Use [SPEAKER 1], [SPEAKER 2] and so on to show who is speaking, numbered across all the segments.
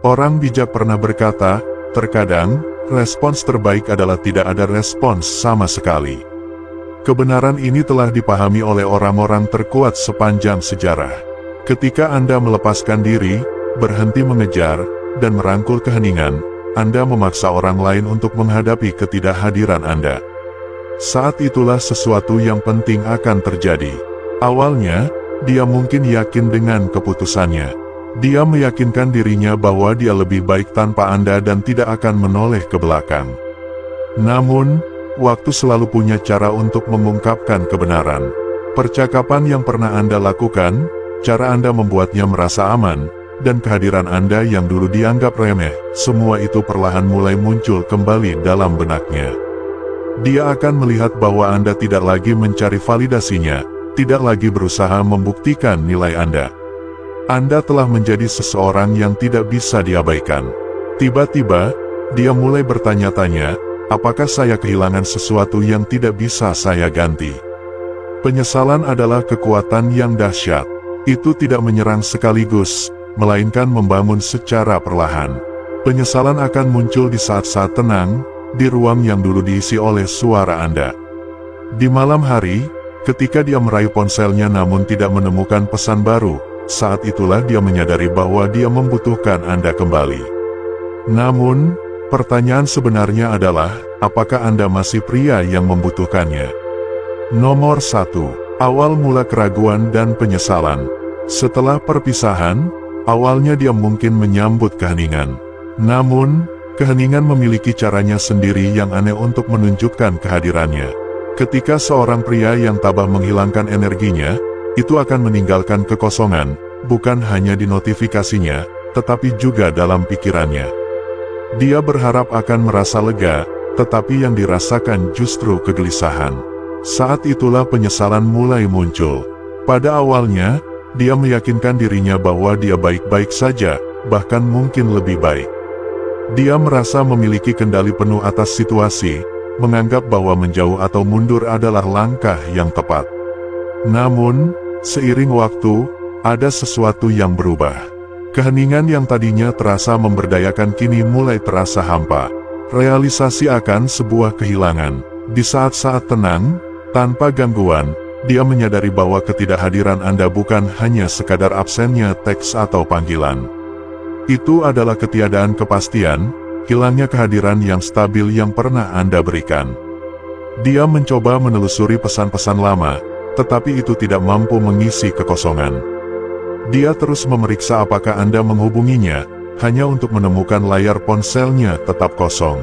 [SPEAKER 1] Orang bijak pernah berkata, terkadang, respons terbaik adalah tidak ada respons sama sekali. Kebenaran ini telah dipahami oleh orang-orang terkuat sepanjang sejarah. Ketika Anda melepaskan diri, berhenti mengejar, dan merangkul keheningan, Anda memaksa orang lain untuk menghadapi ketidakhadiran Anda. Saat itulah sesuatu yang penting akan terjadi. Awalnya, dia mungkin yakin dengan keputusannya. Dia meyakinkan dirinya bahwa dia lebih baik tanpa Anda dan tidak akan menoleh ke belakang. Namun, waktu selalu punya cara untuk mengungkapkan kebenaran. Percakapan yang pernah Anda lakukan, cara Anda membuatnya merasa aman, dan kehadiran Anda yang dulu dianggap remeh, semua itu perlahan mulai muncul kembali dalam benaknya. Dia akan melihat bahwa Anda tidak lagi mencari validasinya, tidak lagi berusaha membuktikan nilai Anda. Anda telah menjadi seseorang yang tidak bisa diabaikan. Tiba-tiba, dia mulai bertanya-tanya, apakah saya kehilangan sesuatu yang tidak bisa saya ganti? Penyesalan adalah kekuatan yang dahsyat. Itu tidak menyerang sekaligus, melainkan membangun secara perlahan. Penyesalan akan muncul di saat-saat tenang, di ruang yang dulu diisi oleh suara Anda. Di malam hari, ketika dia meraih ponselnya namun tidak menemukan pesan baru, saat itulah dia menyadari bahwa dia membutuhkan Anda kembali. Namun, pertanyaan sebenarnya adalah, apakah Anda masih pria yang membutuhkannya? Nomor 1. Awal mula keraguan dan penyesalan. Setelah perpisahan, awalnya dia mungkin menyambut keheningan. Namun, keheningan memiliki caranya sendiri yang aneh untuk menunjukkan kehadirannya. Ketika seorang pria yang tabah menghilangkan energinya, itu akan meninggalkan kekosongan, bukan hanya di notifikasinya, tetapi juga dalam pikirannya. Dia berharap akan merasa lega, tetapi yang dirasakan justru kegelisahan. Saat itulah penyesalan mulai muncul. Pada awalnya, dia meyakinkan dirinya bahwa dia baik-baik saja, bahkan mungkin lebih baik. Dia merasa memiliki kendali penuh atas situasi, menganggap bahwa menjauh atau mundur adalah langkah yang tepat. Namun, seiring waktu, ada sesuatu yang berubah. Keheningan yang tadinya terasa memberdayakan kini mulai terasa hampa. Realisasi akan sebuah kehilangan. Di saat-saat tenang, tanpa gangguan, dia menyadari bahwa ketidakhadiran Anda bukan hanya sekadar absennya teks atau panggilan. Itu adalah ketiadaan kepastian, hilangnya kehadiran yang stabil yang pernah Anda berikan. Dia mencoba menelusuri pesan-pesan lama, tetapi itu tidak mampu mengisi kekosongan. Dia terus memeriksa apakah Anda menghubunginya, hanya untuk menemukan layar ponselnya tetap kosong.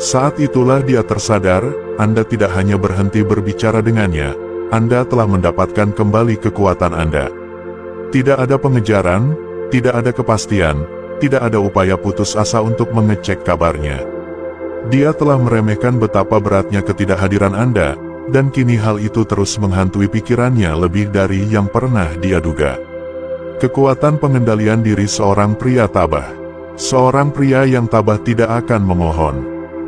[SPEAKER 1] Saat itulah dia tersadar, Anda tidak hanya berhenti berbicara dengannya, Anda telah mendapatkan kembali kekuatan Anda. Tidak ada pengejaran, tidak ada kepastian, tidak ada upaya putus asa untuk mengecek kabarnya. Dia telah meremehkan betapa beratnya ketidakhadiran Anda, dan kini hal itu terus menghantui pikirannya lebih dari yang pernah dia duga. Kekuatan pengendalian diri seorang pria tabah. Seorang pria yang tabah tidak akan memohon.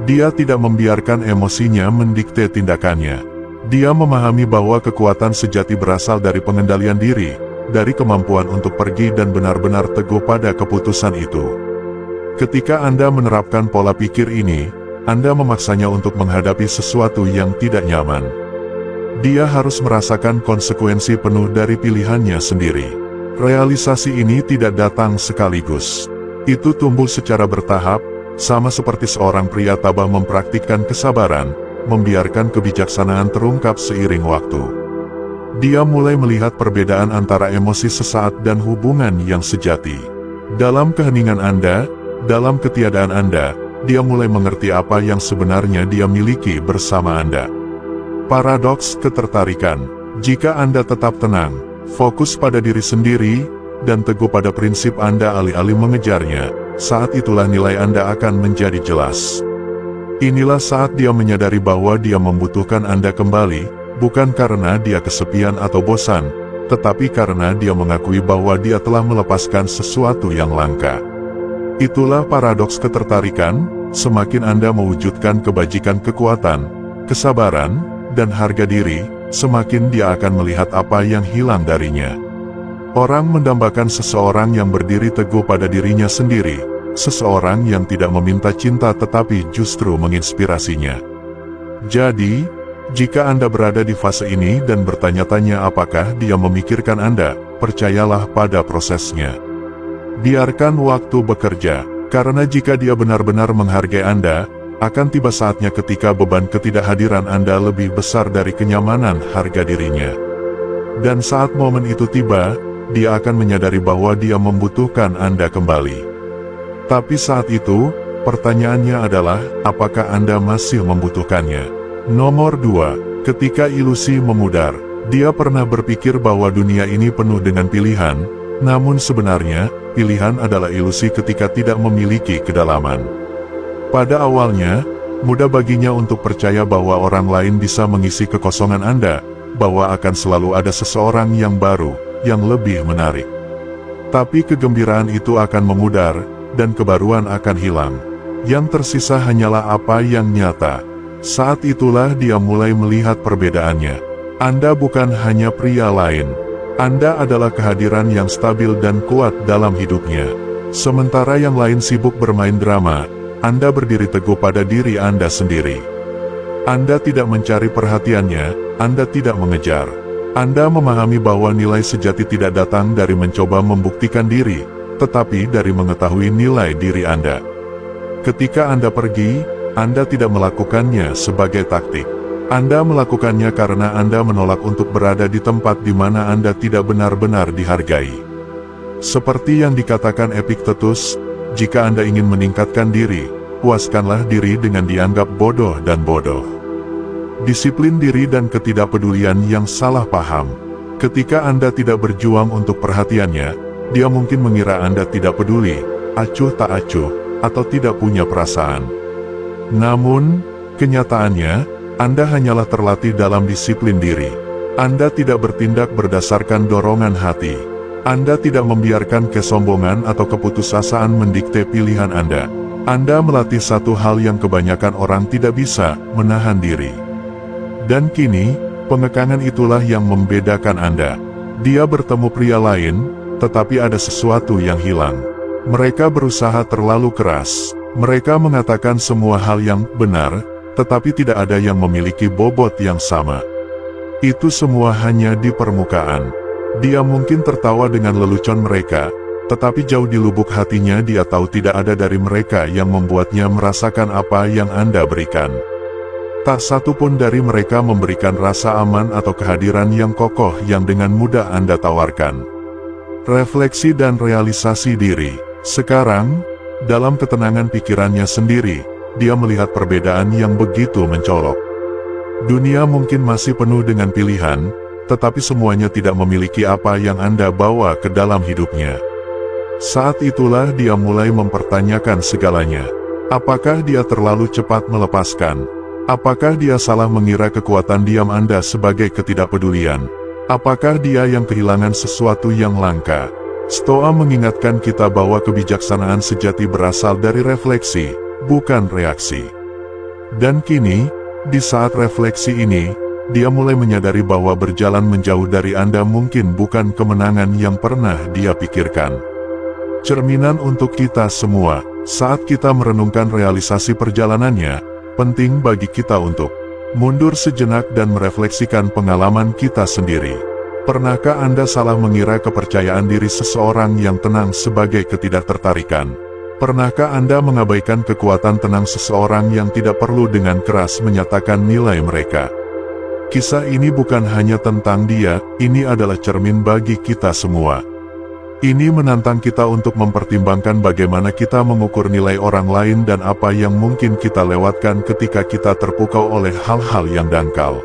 [SPEAKER 1] Dia tidak membiarkan emosinya mendikte tindakannya. Dia memahami bahwa kekuatan sejati berasal dari pengendalian diri, dari kemampuan untuk pergi dan benar-benar teguh pada keputusan itu. Ketika Anda menerapkan pola pikir ini, Anda memaksanya untuk menghadapi sesuatu yang tidak nyaman. Dia harus merasakan konsekuensi penuh dari pilihannya sendiri. Realisasi ini tidak datang sekaligus. Itu tumbuh secara bertahap, sama seperti seorang pria tabah mempraktikkan kesabaran, membiarkan kebijaksanaan terungkap seiring waktu. Dia mulai melihat perbedaan antara emosi sesaat dan hubungan yang sejati. Dalam keheningan Anda, dalam ketiadaan Anda, dia mulai mengerti apa yang sebenarnya dia miliki bersama Anda. Paradoks ketertarikan. Jika Anda tetap tenang, fokus pada diri sendiri, dan teguh pada prinsip Anda alih-alih mengejarnya, saat itulah nilai Anda akan menjadi jelas. Inilah saat dia menyadari bahwa dia membutuhkan Anda kembali, bukan karena dia kesepian atau bosan, tetapi karena dia mengakui bahwa dia telah melepaskan sesuatu yang langka. Itulah paradoks ketertarikan, semakin Anda mewujudkan kebajikan kekuatan, kesabaran, dan harga diri, semakin dia akan melihat apa yang hilang darinya. Orang mendambakan seseorang yang berdiri teguh pada dirinya sendiri, seseorang yang tidak meminta cinta tetapi justru menginspirasinya. Jadi, jika Anda berada di fase ini dan bertanya-tanya apakah dia memikirkan Anda, percayalah pada prosesnya. Biarkan waktu bekerja, karena jika dia benar-benar menghargai Anda, akan tiba saatnya ketika beban ketidakhadiran Anda lebih besar dari kenyamanan harga dirinya. Dan saat momen itu tiba, dia akan menyadari bahwa dia membutuhkan Anda kembali. Tapi saat itu, pertanyaannya adalah, apakah Anda masih membutuhkannya? Nomor 2, ketika ilusi memudar, dia pernah berpikir bahwa dunia ini penuh dengan pilihan, namun sebenarnya, pilihan adalah ilusi ketika tidak memiliki kedalaman. Pada awalnya, mudah baginya untuk percaya bahwa orang lain bisa mengisi kekosongan Anda, bahwa akan selalu ada seseorang yang baru, yang lebih menarik. Tapi kegembiraan itu akan memudar, dan kebaruan akan hilang. Yang tersisa hanyalah apa yang nyata. Saat itulah dia mulai melihat perbedaannya. Anda bukan hanya pria lain. Anda adalah kehadiran yang stabil dan kuat dalam hidupnya. Sementara yang lain sibuk bermain drama, Anda berdiri teguh pada diri Anda sendiri. Anda tidak mencari perhatiannya, Anda tidak mengejar. Anda memahami bahwa nilai sejati tidak datang dari mencoba membuktikan diri, tetapi dari mengetahui nilai diri Anda. Ketika Anda pergi, Anda tidak melakukannya sebagai taktik. Anda melakukannya karena Anda menolak untuk berada di tempat di mana Anda tidak benar-benar dihargai. Seperti yang dikatakan Epictetus, jika Anda ingin meningkatkan diri, puaskanlah diri dengan dianggap bodoh dan bodoh. Disiplin diri dan ketidakpedulian yang salah paham. Ketika Anda tidak berjuang untuk perhatiannya, dia mungkin mengira Anda tidak peduli, acuh tak acuh, atau tidak punya perasaan. Namun, kenyataannya, Anda hanyalah terlatih dalam disiplin diri. Anda tidak bertindak berdasarkan dorongan hati. Anda tidak membiarkan kesombongan atau keputusasaan mendikte pilihan Anda. Anda melatih satu hal yang kebanyakan orang tidak bisa, menahan diri. Dan kini, pengekangan itulah yang membedakan Anda. Dia bertemu pria lain, tetapi ada sesuatu yang hilang. Mereka berusaha terlalu keras. Mereka mengatakan semua hal yang benar, tetapi tidak ada yang memiliki bobot yang sama. Itu semua hanya di permukaan. Dia mungkin tertawa dengan lelucon mereka, tetapi jauh di lubuk hatinya dia tahu tidak ada dari mereka yang membuatnya merasakan apa yang Anda berikan. Tak satu pun dari mereka memberikan rasa aman atau kehadiran yang kokoh yang dengan mudah Anda tawarkan. Refleksi dan realisasi diri. Sekarang, dalam ketenangan pikirannya sendiri, dia melihat perbedaan yang begitu mencolok. Dunia mungkin masih penuh dengan pilihan, tetapi semuanya tidak memiliki apa yang Anda bawa ke dalam hidupnya. Saat itulah dia mulai mempertanyakan segalanya. Apakah dia terlalu cepat melepaskan? Apakah dia salah mengira kekuatan diam Anda sebagai ketidakpedulian? Apakah dia yang kehilangan sesuatu yang langka? Stoa mengingatkan kita bahwa kebijaksanaan sejati berasal dari refleksi, bukan reaksi. Dan kini, di saat refleksi ini, dia mulai menyadari bahwa berjalan menjauh dari Anda mungkin bukan kemenangan yang pernah dia pikirkan. Cerminan untuk kita semua, saat kita merenungkan realisasi perjalanannya, penting bagi kita untuk mundur sejenak dan merefleksikan pengalaman kita sendiri. Pernahkah Anda salah mengira kepercayaan diri seseorang yang tenang sebagai ketidaktertarikan? Pernahkah Anda mengabaikan kekuatan tenang seseorang yang tidak perlu dengan keras menyatakan nilai mereka? Kisah ini bukan hanya tentang dia, ini adalah cermin bagi kita semua. Ini menantang kita untuk mempertimbangkan bagaimana kita mengukur nilai orang lain dan apa yang mungkin kita lewatkan ketika kita terpukau oleh hal-hal yang dangkal.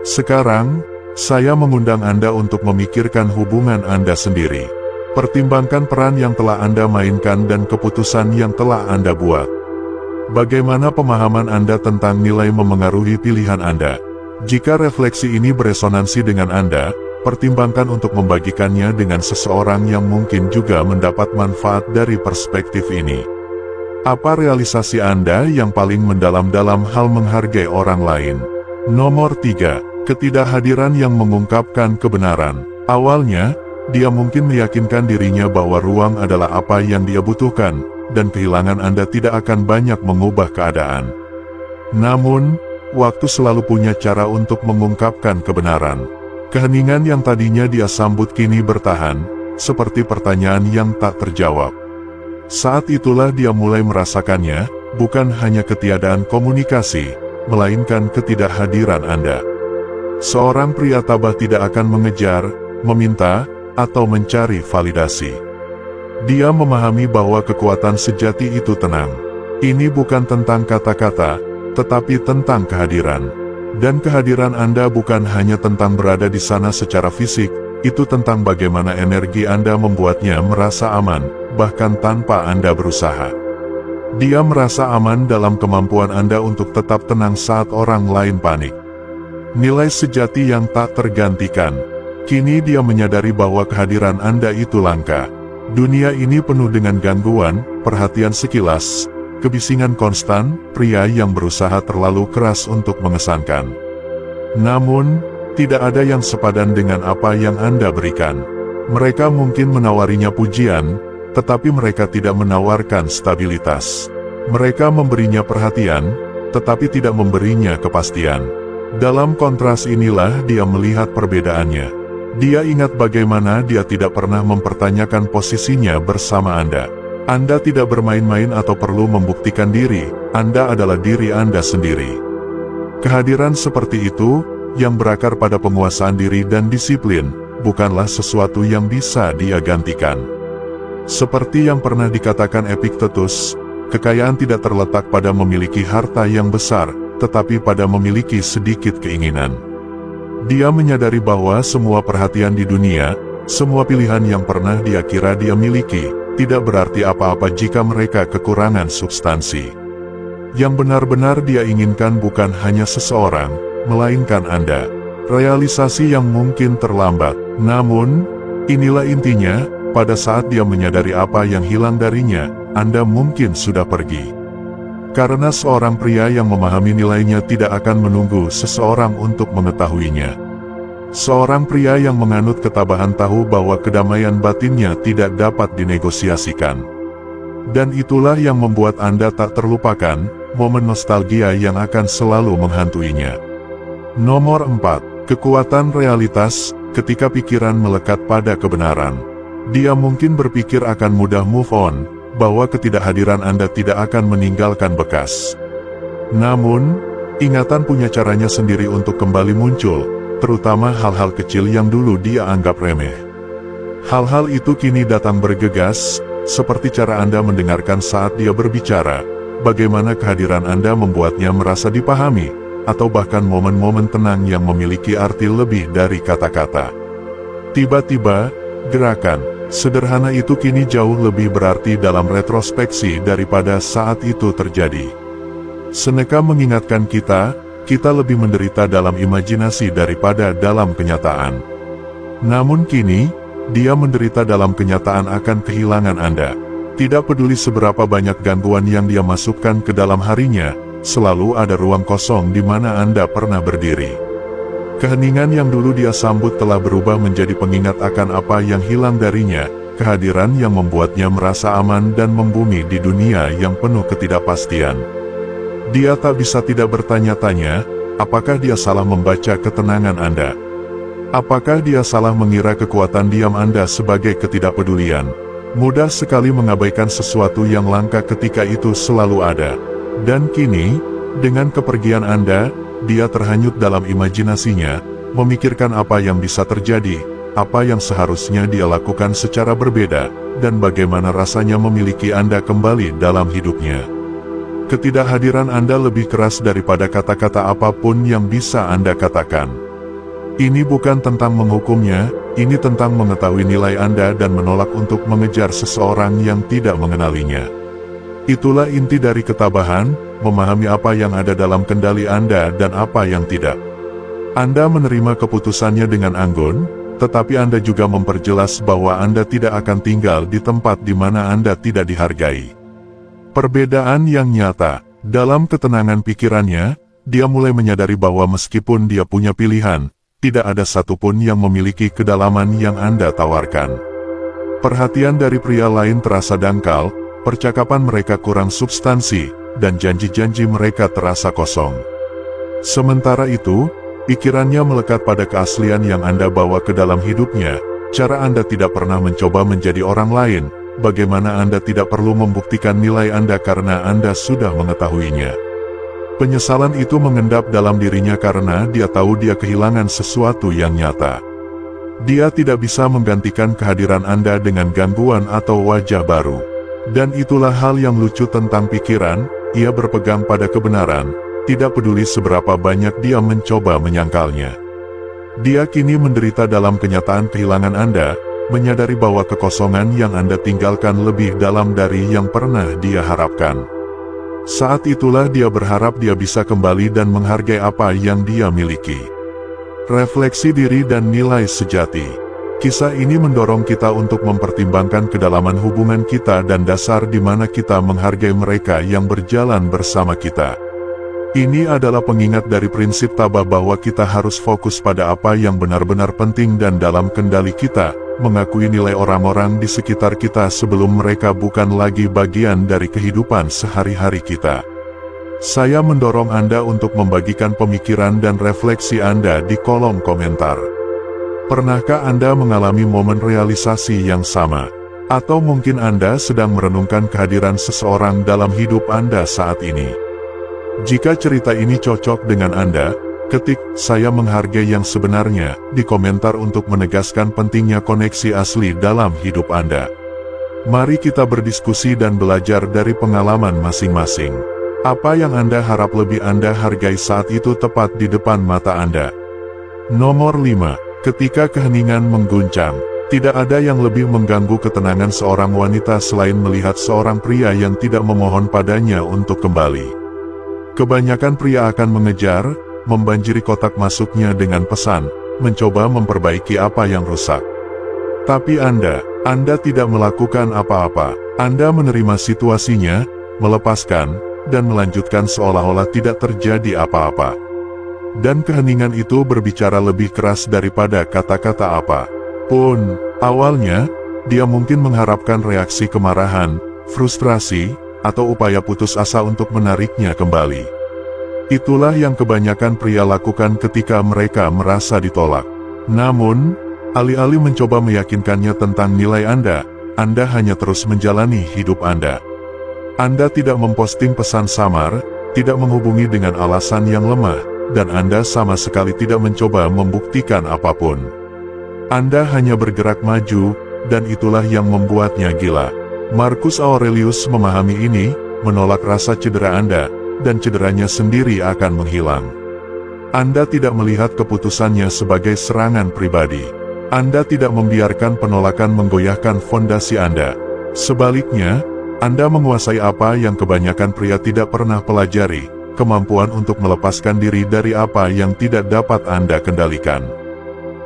[SPEAKER 1] Sekarang, saya mengundang Anda untuk memikirkan hubungan Anda sendiri. Pertimbangkan peran yang telah Anda mainkan dan keputusan yang telah Anda buat. Bagaimana pemahaman Anda tentang nilai memengaruhi pilihan Anda? Jika refleksi ini beresonansi dengan Anda, pertimbangkan untuk membagikannya dengan seseorang yang mungkin juga mendapat manfaat dari perspektif ini. Apa realisasi Anda yang paling mendalam dalam hal menghargai orang lain? Nomor 3. Ketidakhadiran yang mengungkapkan kebenaran. Awalnya, dia mungkin meyakinkan dirinya bahwa ruang adalah apa yang dia butuhkan, dan kehilangan Anda tidak akan banyak mengubah keadaan. Namun, waktu selalu punya cara untuk mengungkapkan kebenaran. Keheningan yang tadinya dia sambut kini bertahan, seperti pertanyaan yang tak terjawab. Saat itulah dia mulai merasakannya, bukan hanya ketiadaan komunikasi, melainkan ketidakhadiran Anda. Seorang pria tabah tidak akan mengejar, meminta, atau mencari validasi. Dia memahami bahwa kekuatan sejati itu tenang. Ini bukan tentang kata-kata, tetapi tentang kehadiran. Dan kehadiran Anda bukan hanya tentang berada di sana secara fisik, itu tentang bagaimana energi Anda membuatnya merasa aman, bahkan tanpa Anda berusaha. Dia merasa aman dalam kemampuan Anda untuk tetap tenang saat orang lain panik. Nilai sejati yang tak tergantikan. Kini dia menyadari bahwa kehadiran Anda itu langka. Dunia ini penuh dengan gangguan, perhatian sekilas, kebisingan konstan, pria yang berusaha terlalu keras untuk mengesankan. Namun, tidak ada yang sepadan dengan apa yang Anda berikan. Mereka mungkin menawarinya pujian, tetapi mereka tidak menawarkan stabilitas. Mereka memberinya perhatian, tetapi tidak memberinya kepastian. Dalam kontras inilah dia melihat perbedaannya. Dia ingat bagaimana dia tidak pernah mempertanyakan posisinya bersama Anda. Anda tidak bermain-main atau perlu membuktikan diri, Anda adalah diri Anda sendiri. Kehadiran seperti itu, yang berakar pada penguasaan diri dan disiplin, bukanlah sesuatu yang bisa dia gantikan. Seperti yang pernah dikatakan Epictetus, kekayaan tidak terletak pada memiliki harta yang besar, tetapi pada memiliki sedikit keinginan. Dia menyadari bahwa semua perhatian di dunia, semua pilihan yang pernah dia kira dia miliki, tidak berarti apa-apa jika mereka kekurangan substansi. Yang benar-benar dia inginkan bukan hanya seseorang, melainkan Anda. Realisasi yang mungkin terlambat. Namun, inilah intinya, pada saat dia menyadari apa yang hilang darinya, Anda mungkin sudah pergi. Karena seorang pria yang memahami nilainya tidak akan menunggu seseorang untuk mengetahuinya. Seorang pria yang menganut ketabahan tahu bahwa kedamaian batinnya tidak dapat dinegosiasikan. Dan itulah yang membuat Anda tak terlupakan, momen nostalgia yang akan selalu menghantuinya. Nomor 4. Kekuatan realitas, ketika pikiran melekat pada kebenaran. Dia mungkin berpikir akan mudah move on, bahwa ketidakhadiran Anda tidak akan meninggalkan bekas. Namun, ingatan punya caranya sendiri untuk kembali muncul, terutama hal-hal kecil yang dulu dia anggap remeh. Hal-hal itu kini datang bergegas, seperti cara Anda mendengarkan saat dia berbicara, bagaimana kehadiran Anda membuatnya merasa dipahami, atau bahkan momen-momen tenang yang memiliki arti lebih dari kata-kata. Tiba-tiba, gerakan sederhana itu kini jauh lebih berarti dalam retrospeksi daripada saat itu terjadi. Seneca mengingatkan kita lebih menderita dalam imajinasi daripada dalam kenyataan. Namun kini, dia menderita dalam kenyataan akan kehilangan Anda. Tidak peduli seberapa banyak gangguan yang dia masukkan ke dalam harinya, selalu ada ruang kosong di mana Anda pernah berdiri. Keheningan yang dulu dia sambut telah berubah menjadi pengingat akan apa yang hilang darinya, kehadiran yang membuatnya merasa aman dan membumi di dunia yang penuh ketidakpastian. Dia tak bisa tidak bertanya-tanya, apakah dia salah membaca ketenangan Anda? Apakah dia salah mengira kekuatan diam Anda sebagai ketidakpedulian? Mudah sekali mengabaikan sesuatu yang langka ketika itu selalu ada. Dan kini, dengan kepergian Anda, dia terhanyut dalam imajinasinya, memikirkan apa yang bisa terjadi, apa yang seharusnya dia lakukan secara berbeda, dan bagaimana rasanya memiliki Anda kembali dalam hidupnya. Ketidakhadiran Anda lebih keras daripada kata-kata apapun yang bisa Anda katakan. Ini bukan tentang menghukumnya, ini tentang mengetahui nilai Anda dan menolak untuk mengejar seseorang yang tidak mengenalinya. Itulah inti dari ketabahan, memahami apa yang ada dalam kendali Anda dan apa yang tidak. Anda menerima keputusannya dengan anggun, tetapi Anda juga memperjelas bahwa Anda tidak akan tinggal di tempat di mana Anda tidak dihargai. Perbedaan yang nyata, dalam ketenangan pikirannya, dia mulai menyadari bahwa meskipun dia punya pilihan, tidak ada satupun yang memiliki kedalaman yang Anda tawarkan. Perhatian dari pria lain terasa dangkal, percakapan mereka kurang substansi, dan janji-janji mereka terasa kosong. Sementara itu, pikirannya melekat pada keaslian yang Anda bawa ke dalam hidupnya. Cara Anda tidak pernah mencoba menjadi orang lain, bagaimana Anda tidak perlu membuktikan nilai Anda karena Anda sudah mengetahuinya. Penyesalan itu mengendap dalam dirinya karena dia tahu dia kehilangan sesuatu yang nyata. Dia tidak bisa menggantikan kehadiran Anda dengan gangguan atau wajah baru. Dan itulah hal yang lucu tentang pikiran, ia berpegang pada kebenaran, tidak peduli seberapa banyak dia mencoba menyangkalnya. Dia kini menderita dalam kenyataan kehilangan Anda, menyadari bahwa kekosongan yang Anda tinggalkan lebih dalam dari yang pernah dia harapkan. Saat itulah dia berharap dia bisa kembali dan menghargai apa yang dia miliki. Refleksi diri dan nilai sejati. Kisah ini mendorong kita untuk mempertimbangkan kedalaman hubungan kita dan dasar di mana kita menghargai mereka yang berjalan bersama kita. Ini adalah pengingat dari prinsip tabah bahwa kita harus fokus pada apa yang benar-benar penting dan dalam kendali kita, mengakui nilai orang-orang di sekitar kita sebelum mereka bukan lagi bagian dari kehidupan sehari-hari kita. Saya mendorong Anda untuk membagikan pemikiran dan refleksi Anda di kolom komentar. Pernahkah Anda mengalami momen realisasi yang sama? Atau mungkin Anda sedang merenungkan kehadiran seseorang dalam hidup Anda saat ini? Jika cerita ini cocok dengan Anda, ketik "saya menghargai yang sebenarnya" di komentar untuk menegaskan pentingnya koneksi asli dalam hidup Anda. Mari kita berdiskusi dan belajar dari pengalaman masing-masing. Apa yang Anda harap lebih Anda hargai saat itu tepat di depan mata Anda? Nomor 5. Ketika keheningan mengguncang, tidak ada yang lebih mengganggu ketenangan seorang wanita selain melihat seorang pria yang tidak memohon padanya untuk kembali. Kebanyakan pria akan mengejar, membanjiri kotak masuknya dengan pesan, mencoba memperbaiki apa yang rusak. Tapi Anda tidak melakukan apa-apa. Anda menerima situasinya, melepaskan, dan melanjutkan seolah-olah tidak terjadi apa-apa. Dan keheningan itu berbicara lebih keras daripada kata-kata apa pun. Awalnya, dia mungkin mengharapkan reaksi kemarahan, frustrasi, atau upaya putus asa untuk menariknya kembali. Itulah yang kebanyakan pria lakukan ketika mereka merasa ditolak. Namun, alih-alih mencoba meyakinkannya tentang nilai Anda hanya terus menjalani hidup Anda. Anda tidak memposting pesan samar, tidak menghubungi dengan alasan yang lemah, dan Anda sama sekali tidak mencoba membuktikan apapun. Anda hanya bergerak maju, dan itulah yang membuatnya gila. Marcus Aurelius memahami ini, menolak rasa cedera Anda, dan cederanya sendiri akan menghilang. Anda tidak melihat keputusannya sebagai serangan pribadi. Anda tidak membiarkan penolakan menggoyahkan fondasi Anda. Sebaliknya, Anda menguasai apa yang kebanyakan pria tidak pernah pelajari, kemampuan untuk melepaskan diri dari apa yang tidak dapat Anda kendalikan.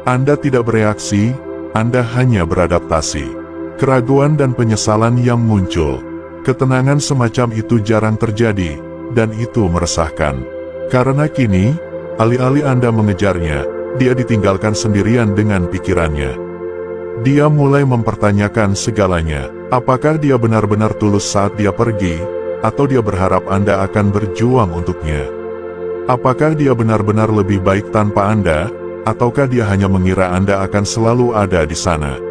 [SPEAKER 1] Anda tidak bereaksi, Anda hanya beradaptasi. Keraguan dan penyesalan yang muncul. Ketenangan semacam itu jarang terjadi, dan itu meresahkan. Karena kini, alih-alih Anda mengejarnya, dia ditinggalkan sendirian dengan pikirannya. Dia mulai mempertanyakan segalanya. Apakah dia benar-benar tulus saat dia pergi, atau dia berharap Anda akan berjuang untuknya? Apakah dia benar-benar lebih baik tanpa Anda, ataukah dia hanya mengira Anda akan selalu ada di sana?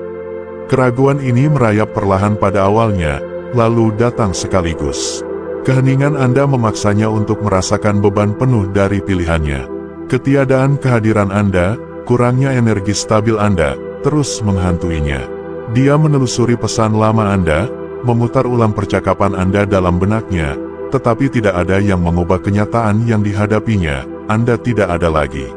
[SPEAKER 1] Keraguan ini merayap perlahan pada awalnya, lalu datang sekaligus. Keheningan Anda memaksanya untuk merasakan beban penuh dari pilihannya. Ketiadaan kehadiran Anda, kurangnya energi stabil Anda, terus menghantuinya. Dia menelusuri pesan lama Anda, memutar ulang percakapan Anda dalam benaknya, tetapi tidak ada yang mengubah kenyataan yang dihadapinya. Anda tidak ada lagi.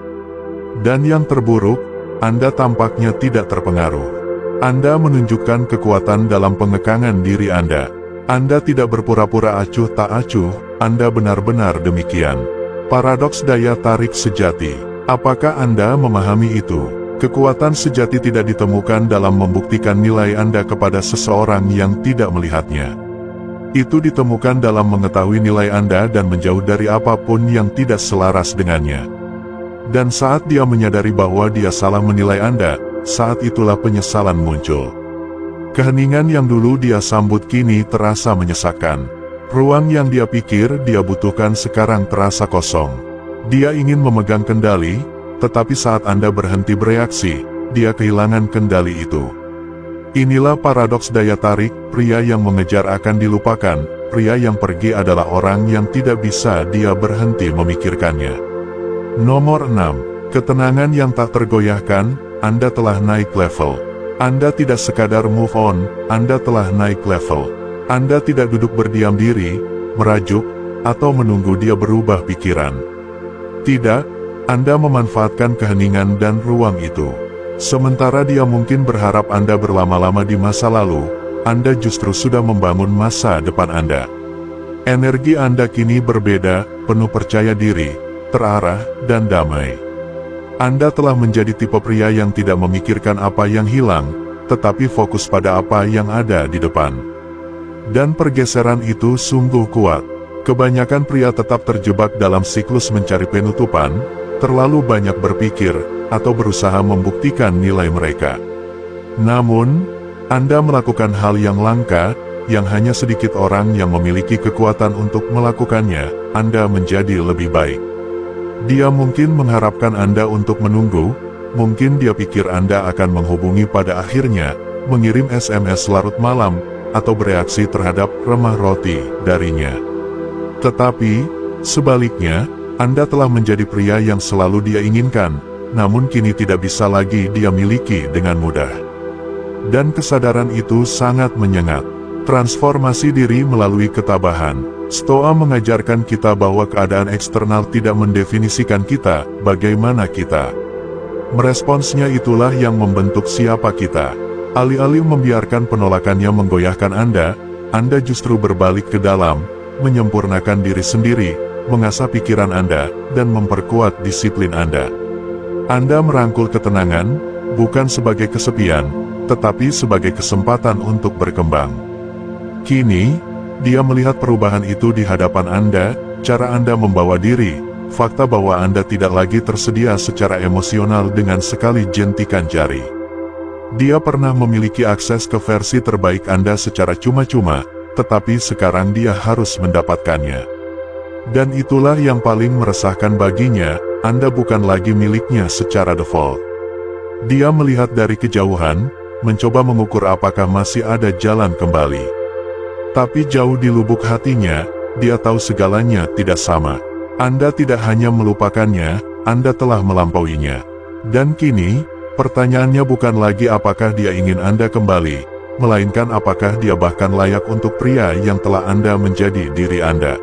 [SPEAKER 1] Dan yang terburuk, Anda tampaknya tidak terpengaruh. Anda menunjukkan kekuatan dalam pengekangan diri Anda. Anda tidak berpura-pura acuh tak acuh, Anda benar-benar demikian. Paradoks daya tarik sejati. Apakah Anda memahami itu? Kekuatan sejati tidak ditemukan dalam membuktikan nilai Anda kepada seseorang yang tidak melihatnya. Itu ditemukan dalam mengetahui nilai Anda dan menjauh dari apapun yang tidak selaras dengannya. Dan saat dia menyadari bahwa dia salah menilai Anda, saat itulah penyesalan muncul. Keheningan yang dulu dia sambut kini terasa menyesakkan. Ruang yang dia pikir dia butuhkan sekarang terasa kosong. Dia ingin memegang kendali, tetapi saat Anda berhenti bereaksi, dia kehilangan kendali itu. Inilah paradoks daya tarik, pria yang mengejar akan dilupakan, pria yang pergi adalah orang yang tidak bisa dia berhenti memikirkannya. Nomor 6. Ketenangan yang tak tergoyahkan, Anda telah naik level. Anda tidak sekadar move on, Anda telah naik level. Anda tidak duduk berdiam diri, merajuk, atau menunggu dia berubah pikiran. Tidak, Anda memanfaatkan keheningan dan ruang itu. Sementara dia mungkin berharap Anda berlama-lama di masa lalu, Anda justru sudah membangun masa depan Anda. Energi Anda kini berbeda, penuh percaya diri, terarah, dan damai. Anda telah menjadi tipe pria yang tidak memikirkan apa yang hilang, tetapi fokus pada apa yang ada di depan. Dan pergeseran itu sungguh kuat. Kebanyakan pria tetap terjebak dalam siklus mencari penutupan, terlalu banyak berpikir, atau berusaha membuktikan nilai mereka. Namun, Anda melakukan hal yang langka, yang hanya sedikit orang yang memiliki kekuatan untuk melakukannya. Anda menjadi lebih baik. Dia mungkin mengharapkan Anda untuk menunggu, mungkin dia pikir Anda akan menghubungi pada akhirnya, mengirim SMS larut malam, atau bereaksi terhadap remah roti darinya. Tetapi, sebaliknya, Anda telah menjadi pria yang selalu dia inginkan, namun kini tidak bisa lagi dia miliki dengan mudah. Dan kesadaran itu sangat menyengat. Transformasi diri melalui ketabahan. Stoa mengajarkan kita bahwa keadaan eksternal tidak mendefinisikan kita, bagaimana kita meresponsnya itulah yang membentuk siapa kita. Alih-alih membiarkan penolakannya menggoyahkan Anda justru berbalik ke dalam, menyempurnakan diri sendiri, mengasah pikiran Anda, dan memperkuat disiplin Anda. Anda merangkul ketenangan, bukan sebagai kesepian, tetapi sebagai kesempatan untuk berkembang. Kini, dia melihat perubahan itu di hadapan Anda, cara Anda membawa diri, fakta bahwa Anda tidak lagi tersedia secara emosional dengan sekali jentikan jari. Dia pernah memiliki akses ke versi terbaik Anda secara cuma-cuma, tetapi sekarang dia harus mendapatkannya. Dan itulah yang paling meresahkan baginya, Anda bukan lagi miliknya secara default. Dia melihat dari kejauhan, mencoba mengukur apakah masih ada jalan kembali. Tapi jauh di lubuk hatinya, dia tahu segalanya tidak sama. Anda tidak hanya melupakannya, Anda telah melampauinya. Dan kini, pertanyaannya bukan lagi apakah dia ingin Anda kembali, melainkan apakah dia bahkan layak untuk pria yang telah Anda menjadi diri Anda.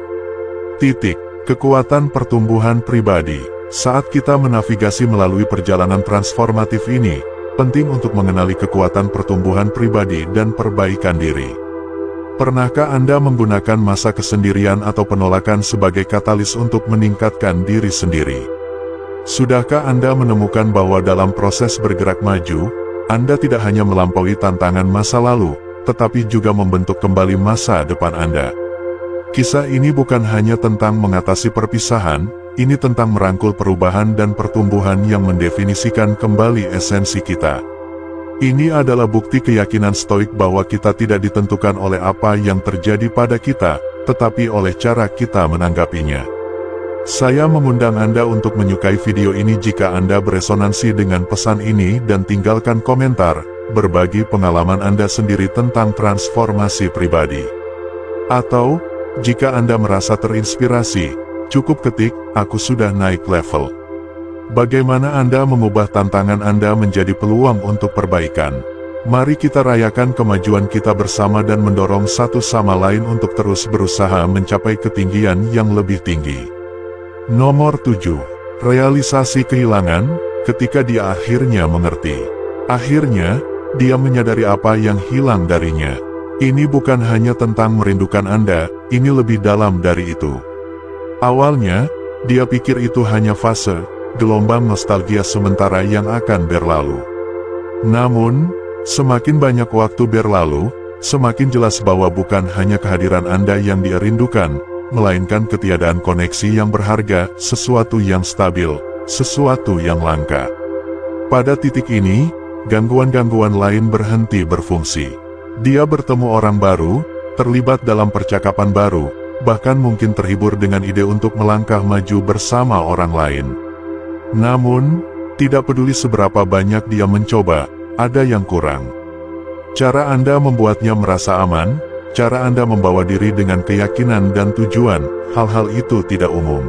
[SPEAKER 1] Kekuatan pertumbuhan pribadi. Saat kita menavigasi melalui perjalanan transformatif ini, penting untuk mengenali kekuatan pertumbuhan pribadi dan perbaikan diri. Pernahkah Anda menggunakan masa kesendirian atau penolakan sebagai katalis untuk meningkatkan diri sendiri? Sudahkah Anda menemukan bahwa dalam proses bergerak maju, Anda tidak hanya melampaui tantangan masa lalu, tetapi juga membentuk kembali masa depan Anda? Kisah ini bukan hanya tentang mengatasi perpisahan, ini tentang merangkul perubahan dan pertumbuhan yang mendefinisikan kembali esensi kita. Ini adalah bukti keyakinan stoik bahwa kita tidak ditentukan oleh apa yang terjadi pada kita, tetapi oleh cara kita menanggapinya. Saya mengundang Anda untuk menyukai video ini jika Anda beresonansi dengan pesan ini dan tinggalkan komentar, berbagi pengalaman Anda sendiri tentang transformasi pribadi. Atau, jika Anda merasa terinspirasi, cukup ketik, "Aku sudah naik level." Bagaimana Anda mengubah tantangan Anda menjadi peluang untuk perbaikan? Mari kita rayakan kemajuan kita bersama dan mendorong satu sama lain untuk terus berusaha mencapai ketinggian yang lebih tinggi. Nomor 7. Realisasi kehilangan, ketika dia akhirnya mengerti. Akhirnya, dia menyadari apa yang hilang darinya. Ini bukan hanya tentang merindukan Anda, ini lebih dalam dari itu. Awalnya, dia pikir itu hanya fase, gelombang nostalgia sementara yang akan berlalu. Namun, semakin banyak waktu berlalu, semakin jelas bahwa bukan hanya kehadiran Anda yang dia rindukan, melainkan ketiadaan koneksi yang berharga, sesuatu yang stabil, sesuatu yang langka. Pada titik ini, gangguan-gangguan lain berhenti berfungsi. Dia bertemu orang baru, terlibat dalam percakapan baru, bahkan mungkin terhibur dengan ide untuk melangkah maju bersama orang lain. Namun, tidak peduli seberapa banyak dia mencoba, ada yang kurang. Cara Anda membuatnya merasa aman, cara Anda membawa diri dengan keyakinan dan tujuan, hal-hal itu tidak umum.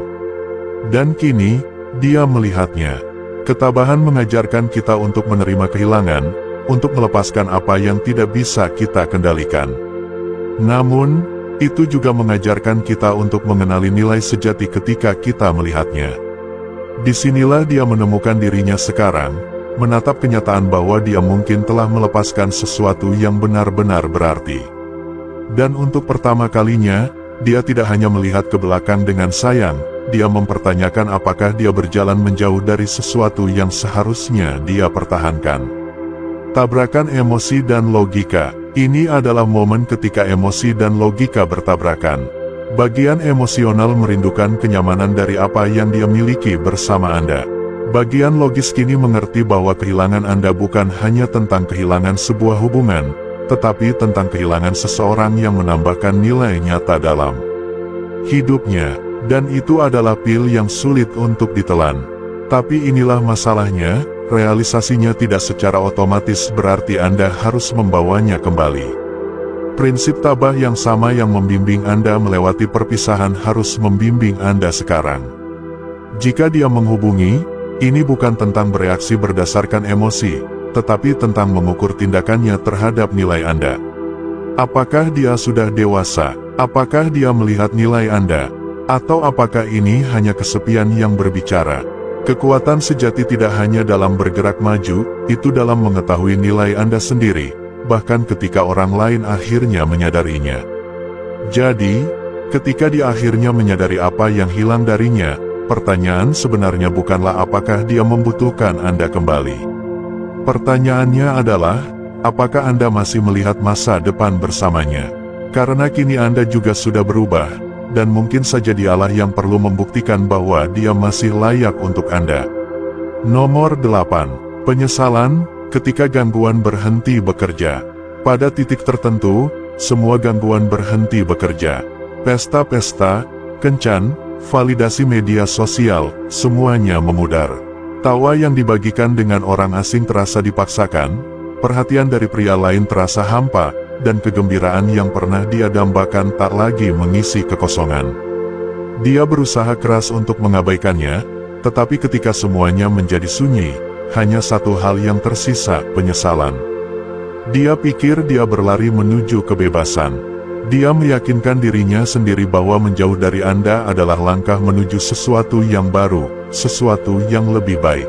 [SPEAKER 1] Dan kini, dia melihatnya. Ketabahan mengajarkan kita untuk menerima kehilangan, untuk melepaskan apa yang tidak bisa kita kendalikan. Namun, itu juga mengajarkan kita untuk mengenali nilai sejati ketika kita melihatnya. Disinilah dia menemukan dirinya sekarang, menatap kenyataan bahwa dia mungkin telah melepaskan sesuatu yang benar-benar berarti. Dan untuk pertama kalinya, dia tidak hanya melihat ke belakang dengan sayang, dia mempertanyakan apakah dia berjalan menjauh dari sesuatu yang seharusnya dia pertahankan. Tabrakan emosi dan logika. Ini adalah momen ketika emosi dan logika bertabrakan. Bagian emosional merindukan kenyamanan dari apa yang dia miliki bersama Anda. Bagian logis kini mengerti bahwa kehilangan Anda bukan hanya tentang kehilangan sebuah hubungan, tetapi tentang kehilangan seseorang yang menambahkan nilai nyata dalam hidupnya. Dan itu adalah pil yang sulit untuk ditelan. Tapi inilah masalahnya, realisasinya tidak secara otomatis berarti Anda harus membawanya kembali. Prinsip tabah yang sama yang membimbing Anda melewati perpisahan harus membimbing Anda sekarang. Jika dia menghubungi, ini bukan tentang bereaksi berdasarkan emosi, tetapi tentang mengukur tindakannya terhadap nilai Anda. Apakah dia sudah dewasa? Apakah dia melihat nilai Anda? Atau apakah ini hanya kesepian yang berbicara? Kekuatan sejati tidak hanya dalam bergerak maju, itu dalam mengetahui nilai Anda sendiri, bahkan ketika orang lain akhirnya menyadarinya. Jadi, ketika dia akhirnya menyadari apa yang hilang darinya, pertanyaan sebenarnya bukanlah apakah dia membutuhkan Anda kembali. Pertanyaannya adalah, apakah Anda masih melihat masa depan bersamanya? Karena kini Anda juga sudah berubah, dan mungkin saja dialah yang perlu membuktikan bahwa dia masih layak untuk Anda. Nomor 8. Penyesalan, ketika gangguan berhenti bekerja. Pada titik tertentu, semua gangguan berhenti bekerja. Pesta-pesta, kencan, validasi media sosial, semuanya memudar. Tawa yang dibagikan dengan orang asing terasa dipaksakan, perhatian dari pria lain terasa hampa, dan kegembiraan yang pernah dia dambakan tak lagi mengisi kekosongan. Dia berusaha keras untuk mengabaikannya, tetapi ketika semuanya menjadi sunyi, hanya satu hal yang tersisa, penyesalan. Dia pikir dia berlari menuju kebebasan. Dia meyakinkan dirinya sendiri bahwa menjauh dari Anda adalah langkah menuju sesuatu yang baru, sesuatu yang lebih baik.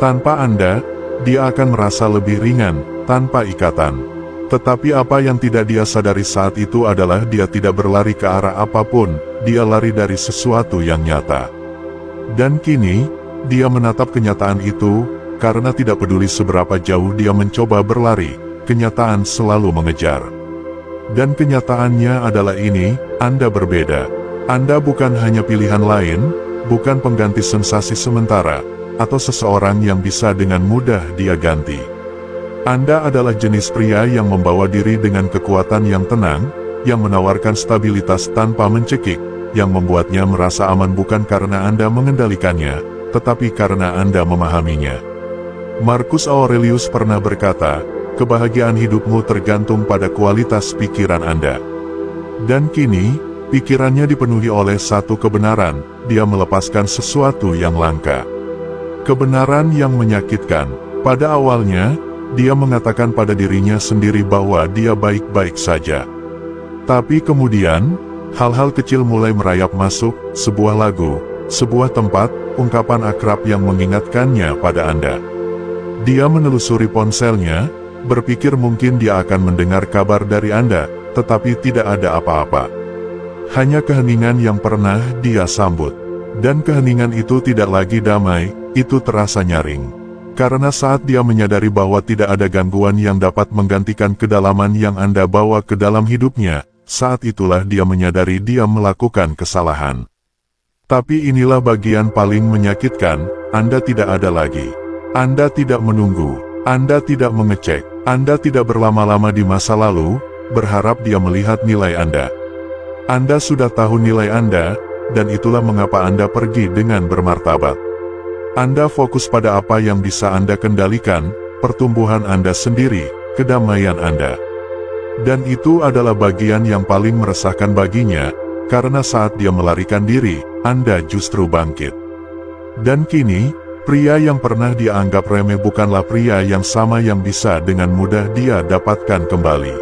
[SPEAKER 1] Tanpa Anda, dia akan merasa lebih ringan, tanpa ikatan. Tetapi apa yang tidak dia sadari saat itu adalah dia tidak berlari ke arah apapun, dia lari dari sesuatu yang nyata. Dan kini, dia menatap kenyataan itu, karena tidak peduli seberapa jauh dia mencoba berlari, kenyataan selalu mengejar. Dan kenyataannya adalah ini, Anda berbeda. Anda bukan hanya pilihan lain, bukan pengganti sensasi sementara, atau seseorang yang bisa dengan mudah dia ganti. Anda adalah jenis pria yang membawa diri dengan kekuatan yang tenang, yang menawarkan stabilitas tanpa mencekik, yang membuatnya merasa aman bukan karena Anda mengendalikannya, tetapi karena Anda memahaminya. Marcus Aurelius pernah berkata, kebahagiaan hidupmu tergantung pada kualitas pikiran Anda. Dan kini, pikirannya dipenuhi oleh satu kebenaran, dia melepaskan sesuatu yang langka. Kebenaran yang menyakitkan. Pada awalnya, dia mengatakan pada dirinya sendiri bahwa dia baik-baik saja. Tapi kemudian, hal-hal kecil mulai merayap masuk, sebuah lagu, sebuah tempat, ungkapan akrab yang mengingatkannya pada Anda. Dia menelusuri ponselnya, berpikir mungkin dia akan mendengar kabar dari Anda, tetapi tidak ada apa-apa. Hanya keheningan yang pernah dia sambut. Dan keheningan itu tidak lagi damai, itu terasa nyaring. Karena saat dia menyadari bahwa tidak ada gangguan yang dapat menggantikan kedalaman yang Anda bawa ke dalam hidupnya, saat itulah dia menyadari dia melakukan kesalahan. Tapi inilah bagian paling menyakitkan, Anda tidak ada lagi. Anda tidak menunggu, Anda tidak mengecek, Anda tidak berlama-lama di masa lalu, berharap dia melihat nilai Anda. Anda sudah tahu nilai Anda, dan itulah mengapa Anda pergi dengan bermartabat. Anda fokus pada apa yang bisa Anda kendalikan, pertumbuhan Anda sendiri, kedamaian Anda. Dan itu adalah bagian yang paling meresahkan baginya, karena saat dia melarikan diri, Anda justru bangkit. Dan kini, pria yang pernah dia anggap remeh bukanlah pria yang sama yang bisa dengan mudah dia dapatkan kembali.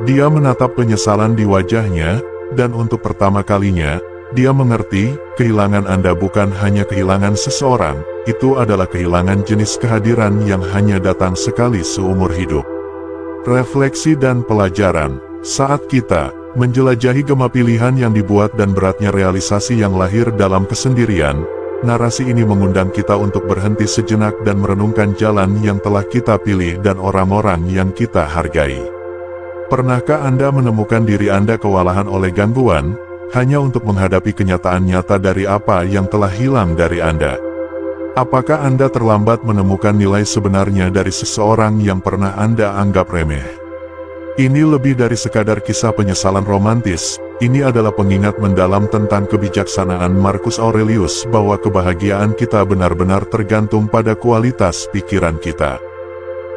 [SPEAKER 1] Dia menatap penyesalan di wajahnya, dan untuk pertama kalinya, dia mengerti, kehilangan Anda bukan hanya kehilangan seseorang, itu adalah kehilangan jenis kehadiran yang hanya datang sekali seumur hidup. Refleksi dan pelajaran, saat kita menjelajahi gema pilihan yang dibuat dan beratnya realisasi yang lahir dalam kesendirian, narasi ini mengundang kita untuk berhenti sejenak dan merenungkan jalan yang telah kita pilih dan orang-orang yang kita hargai. Pernahkah Anda menemukan diri Anda kewalahan oleh gangguan, hanya untuk menghadapi kenyataan nyata dari apa yang telah hilang dari Anda? Apakah Anda terlambat menemukan nilai sebenarnya dari seseorang yang pernah Anda anggap remeh? Ini lebih dari sekadar kisah penyesalan romantis, ini adalah pengingat mendalam tentang kebijaksanaan Marcus Aurelius bahwa kebahagiaan kita benar-benar tergantung pada kualitas pikiran kita.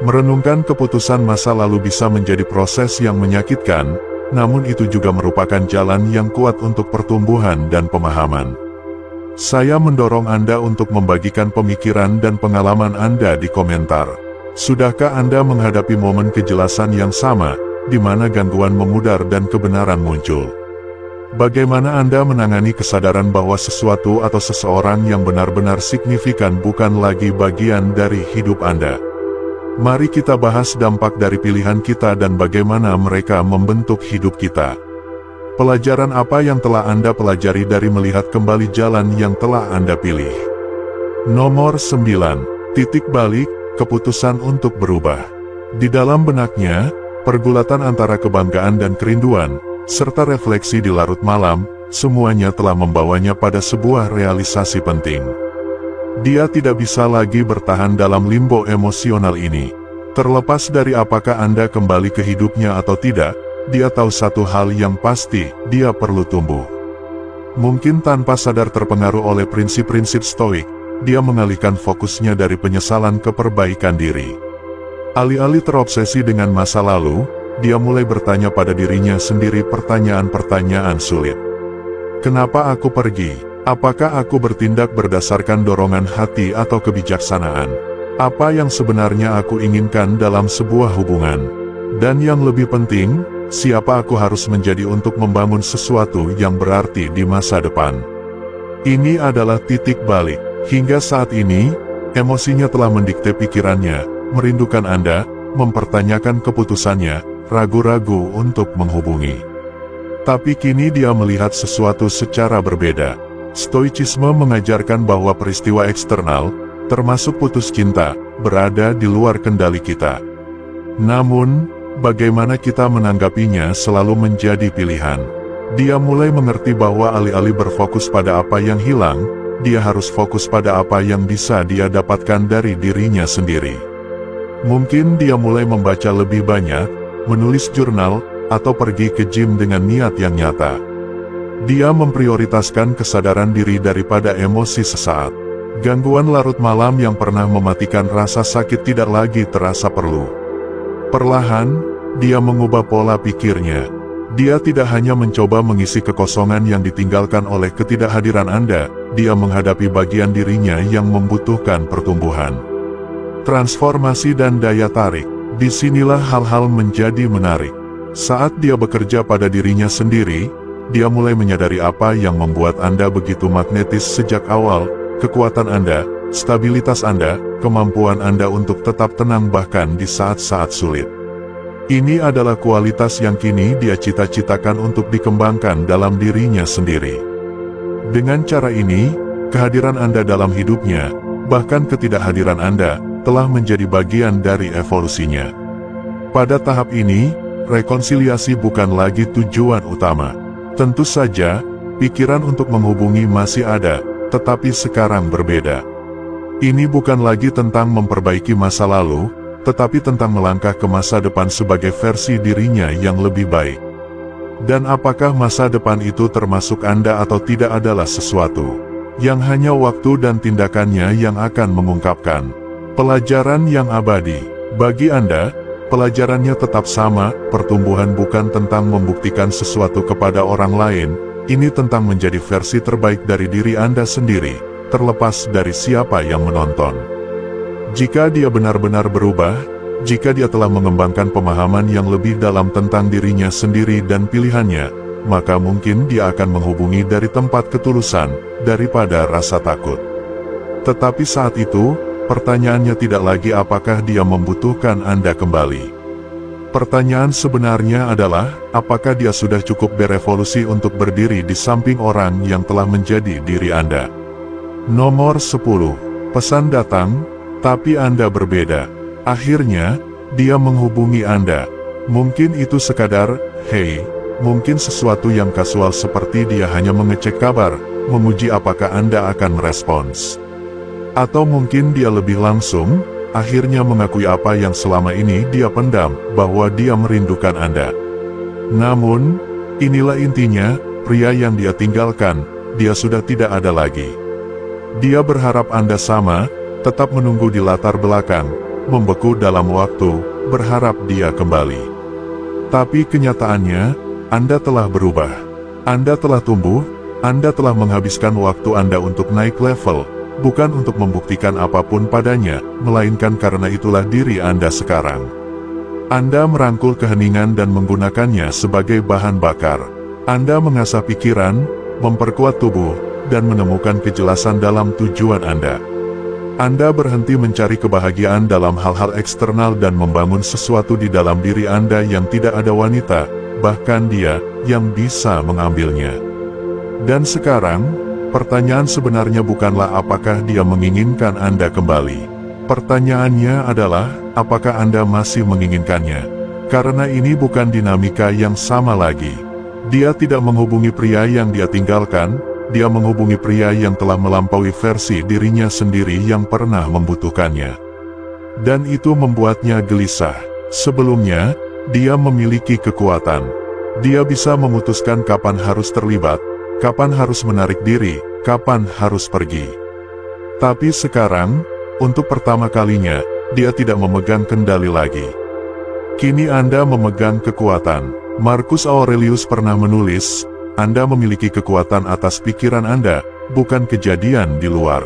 [SPEAKER 1] Merenungkan keputusan masa lalu bisa menjadi proses yang menyakitkan, namun itu juga merupakan jalan yang kuat untuk pertumbuhan dan pemahaman. Saya mendorong Anda untuk membagikan pemikiran dan pengalaman Anda di komentar. Sudahkah Anda menghadapi momen kejelasan yang sama, di mana gangguan memudar dan kebenaran muncul? Bagaimana Anda menangani kesadaran bahwa sesuatu atau seseorang yang benar-benar signifikan bukan lagi bagian dari hidup Anda? Mari kita bahas dampak dari pilihan kita dan bagaimana mereka membentuk hidup kita. Pelajaran apa yang telah Anda pelajari dari melihat kembali jalan yang telah Anda pilih? Nomor 9. Titik balik, keputusan untuk berubah. Di dalam benaknya, pergulatan antara kebanggaan dan kerinduan, serta refleksi di larut malam, semuanya telah membawanya pada sebuah realisasi penting. Dia tidak bisa lagi bertahan dalam limbo emosional ini. Terlepas dari apakah Anda kembali ke hidupnya atau tidak, dia tahu satu hal yang pasti, dia perlu tumbuh. Mungkin tanpa sadar terpengaruh oleh prinsip-prinsip stoik, dia mengalihkan fokusnya dari penyesalan ke perbaikan diri. Alih-alih terobsesi dengan masa lalu, dia mulai bertanya pada dirinya sendiri pertanyaan-pertanyaan sulit. Kenapa aku pergi? Apakah aku bertindak berdasarkan dorongan hati atau kebijaksanaan? Apa yang sebenarnya aku inginkan dalam sebuah hubungan? Dan yang lebih penting, siapa aku harus menjadi untuk membangun sesuatu yang berarti di masa depan? Ini adalah titik balik. Hingga saat ini, emosinya telah mendikte pikirannya, merindukan Anda, mempertanyakan keputusannya, ragu-ragu untuk menghubungi. Tapi kini dia melihat sesuatu secara berbeda. Stoicisme mengajarkan bahwa peristiwa eksternal, termasuk putus cinta, berada di luar kendali kita. Namun, bagaimana kita menanggapinya selalu menjadi pilihan. Dia mulai mengerti bahwa alih-alih berfokus pada apa yang hilang, dia harus fokus pada apa yang bisa dia dapatkan dari dirinya sendiri. Mungkin dia mulai membaca lebih banyak, menulis jurnal, atau pergi ke gym dengan niat yang nyata. Dia memprioritaskan kesadaran diri daripada emosi sesaat. Gangguan larut malam yang pernah mematikan rasa sakit tidak lagi terasa perlu. Perlahan, dia mengubah pola pikirnya. Dia tidak hanya mencoba mengisi kekosongan yang ditinggalkan oleh ketidakhadiran Anda, dia menghadapi bagian dirinya yang membutuhkan pertumbuhan. Transformasi dan daya tarik, disinilah hal-hal menjadi menarik. Saat dia bekerja pada dirinya sendiri, dia mulai menyadari apa yang membuat Anda begitu magnetis sejak awal, kekuatan Anda, stabilitas Anda, kemampuan Anda untuk tetap tenang bahkan di saat-saat sulit. Ini adalah kualitas yang kini dia cita-citakan untuk dikembangkan dalam dirinya sendiri. Dengan cara ini, kehadiran Anda dalam hidupnya, bahkan ketidakhadiran Anda, telah menjadi bagian dari evolusinya. Pada tahap ini, rekonsiliasi bukan lagi tujuan utama. Tentu saja, pikiran untuk menghubungi masih ada, tetapi sekarang berbeda. Ini bukan lagi tentang memperbaiki masa lalu, tetapi tentang melangkah ke masa depan sebagai versi dirinya yang lebih baik. Dan apakah masa depan itu termasuk Anda atau tidak adalah sesuatu yang hanya waktu dan tindakannya yang akan mengungkapkan. Pelajaran yang abadi. Bagi Anda, pelajarannya tetap sama, pertumbuhan bukan tentang membuktikan sesuatu kepada orang lain, ini tentang menjadi versi terbaik dari diri Anda sendiri, terlepas dari siapa yang menonton. Jika dia benar-benar berubah, jika dia telah mengembangkan pemahaman yang lebih dalam tentang dirinya sendiri dan pilihannya, maka mungkin dia akan menghubungi dari tempat ketulusan, daripada rasa takut. Tetapi saat itu, pertanyaannya tidak lagi apakah dia membutuhkan Anda kembali. Pertanyaan sebenarnya adalah, apakah dia sudah cukup berevolusi untuk berdiri di samping orang yang telah menjadi diri Anda. Nomor 10. Pesan datang, tapi Anda berbeda. Akhirnya, dia menghubungi Anda. Mungkin itu sekadar, "Hey," mungkin sesuatu yang kasual seperti dia hanya mengecek kabar, menguji apakah Anda akan merespons. Atau mungkin dia lebih langsung, akhirnya mengakui apa yang selama ini dia pendam, bahwa dia merindukan Anda. Namun, inilah intinya, pria yang dia tinggalkan, dia sudah tidak ada lagi. Dia berharap Anda sama, tetap menunggu di latar belakang, membeku dalam waktu, berharap dia kembali. Tapi kenyataannya, Anda telah berubah. Anda telah tumbuh, Anda telah menghabiskan waktu Anda untuk naik level, bukan untuk membuktikan apapun padanya, melainkan karena itulah diri Anda sekarang. Anda merangkul keheningan dan menggunakannya sebagai bahan bakar. Anda mengasah pikiran, memperkuat tubuh, dan menemukan kejelasan dalam tujuan Anda. Anda berhenti mencari kebahagiaan dalam hal-hal eksternal dan membangun sesuatu di dalam diri Anda yang tidak ada wanita, bahkan dia, yang bisa mengambilnya. Dan sekarang, pertanyaan sebenarnya bukanlah apakah dia menginginkan Anda kembali. Pertanyaannya adalah, apakah Anda masih menginginkannya? Karena ini bukan dinamika yang sama lagi. Dia tidak menghubungi pria yang dia tinggalkan, dia menghubungi pria yang telah melampaui versi dirinya sendiri yang pernah membutuhkannya. Dan itu membuatnya gelisah. Sebelumnya, dia memiliki kekuatan. Dia bisa memutuskan kapan harus terlibat, kapan harus menarik diri, kapan harus pergi. Tapi sekarang, untuk pertama kalinya, dia tidak memegang kendali lagi. Kini Anda memegang kekuatan. Marcus Aurelius pernah menulis, Anda memiliki kekuatan atas pikiran Anda, bukan kejadian di luar.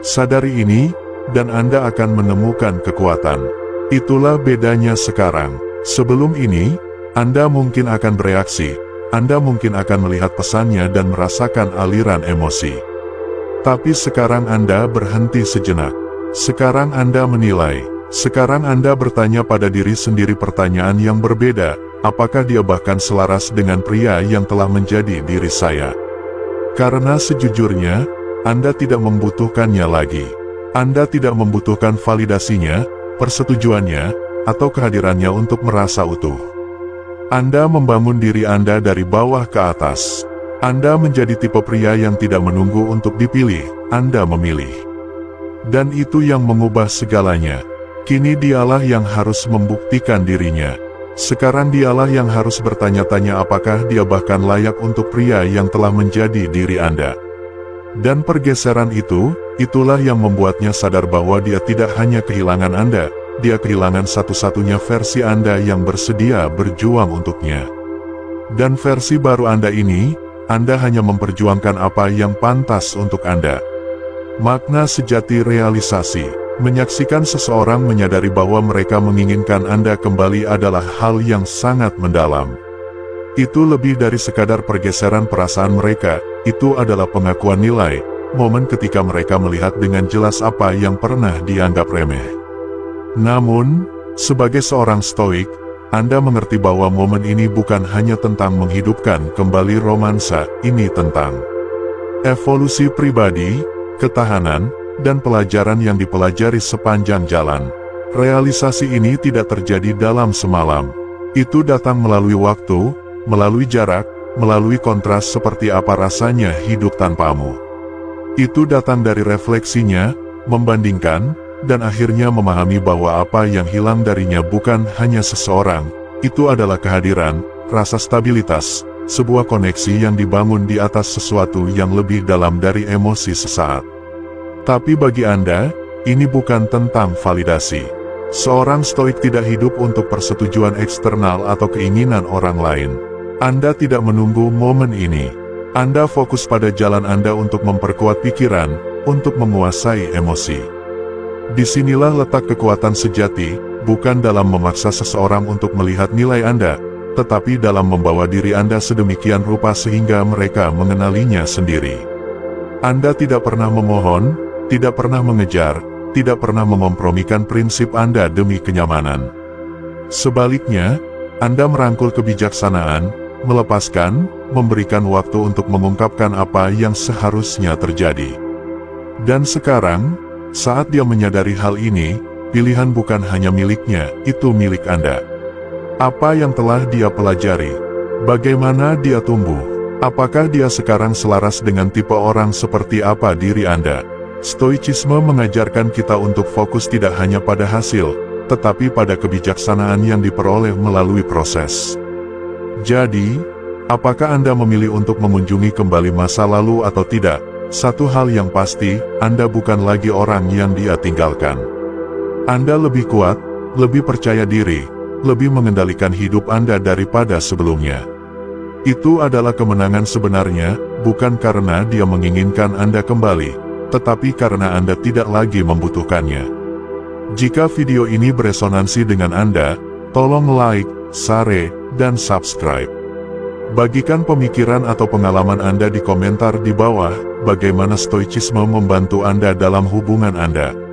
[SPEAKER 1] Sadari ini, dan Anda akan menemukan kekuatan. Itulah bedanya sekarang. Sebelum ini, Anda mungkin akan bereaksi, Anda mungkin akan melihat pesannya dan merasakan aliran emosi. Tapi sekarang Anda berhenti sejenak. Sekarang Anda menilai. Sekarang Anda bertanya pada diri sendiri pertanyaan yang berbeda, apakah dia bahkan selaras dengan pria yang telah menjadi diri saya? Karena sejujurnya, Anda tidak membutuhkannya lagi. Anda tidak membutuhkan validasinya, persetujuannya, atau kehadirannya untuk merasa utuh. Anda membangun diri Anda dari bawah ke atas. Anda menjadi tipe pria yang tidak menunggu untuk dipilih, Anda memilih. Dan itu yang mengubah segalanya. Kini dialah yang harus membuktikan dirinya. Sekarang dialah yang harus bertanya-tanya apakah dia bahkan layak untuk pria yang telah menjadi diri Anda. Dan pergeseran itu, itulah yang membuatnya sadar bahwa dia tidak hanya kehilangan Anda, dia kehilangan satu-satunya versi Anda yang bersedia berjuang untuknya. Dan versi baru Anda ini, Anda hanya memperjuangkan apa yang pantas untuk Anda. Makna sejati realisasi. Menyaksikan seseorang menyadari bahwa mereka menginginkan Anda kembali adalah hal yang sangat mendalam. Itu lebih dari sekadar pergeseran perasaan mereka, itu adalah pengakuan nilai, momen ketika mereka melihat dengan jelas apa yang pernah dianggap remeh. Namun, sebagai seorang stoik, Anda mengerti bahwa momen ini bukan hanya tentang menghidupkan kembali romansa, ini tentang evolusi pribadi, ketahanan, dan pelajaran yang dipelajari sepanjang jalan. Realisasi ini tidak terjadi dalam semalam. Itu datang melalui waktu, melalui jarak, melalui kontras seperti apa rasanya hidup tanpamu. Itu datang dari refleksinya, membandingkan, dan akhirnya memahami bahwa apa yang hilang darinya bukan hanya seseorang, itu adalah kehadiran, rasa stabilitas, sebuah koneksi yang dibangun di atas sesuatu yang lebih dalam dari emosi sesaat. Tapi bagi Anda, ini bukan tentang validasi. Seorang stoik tidak hidup untuk persetujuan eksternal atau keinginan orang lain. Anda tidak menunggu momen ini. Anda fokus pada jalan Anda untuk memperkuat pikiran, untuk menguasai emosi. Disinilah letak kekuatan sejati, bukan dalam memaksa seseorang untuk melihat nilai Anda, tetapi dalam membawa diri Anda sedemikian rupa sehingga mereka mengenalinya sendiri. Anda tidak pernah memohon, tidak pernah mengejar, tidak pernah memompromikan prinsip Anda demi kenyamanan. Sebaliknya, Anda merangkul kebijaksanaan, melepaskan, memberikan waktu untuk mengungkapkan apa yang seharusnya terjadi. Dan sekarang, saat dia menyadari hal ini, pilihan bukan hanya miliknya, itu milik Anda. Apa yang telah dia pelajari? Bagaimana dia tumbuh? Apakah dia sekarang selaras dengan tipe orang seperti apa diri Anda? Stoicisme mengajarkan kita untuk fokus tidak hanya pada hasil, tetapi pada kebijaksanaan yang diperoleh melalui proses. Jadi, apakah Anda memilih untuk mengunjungi kembali masa lalu atau tidak? Satu hal yang pasti, Anda bukan lagi orang yang dia tinggalkan. Anda lebih kuat, lebih percaya diri, lebih mengendalikan hidup Anda daripada sebelumnya. Itu adalah kemenangan sebenarnya, bukan karena dia menginginkan Anda kembali, tetapi karena Anda tidak lagi membutuhkannya. Jika video ini beresonansi dengan Anda, tolong like, share, dan subscribe. Bagikan pemikiran atau pengalaman Anda di komentar di bawah, bagaimana stoicisme membantu Anda dalam hubungan Anda.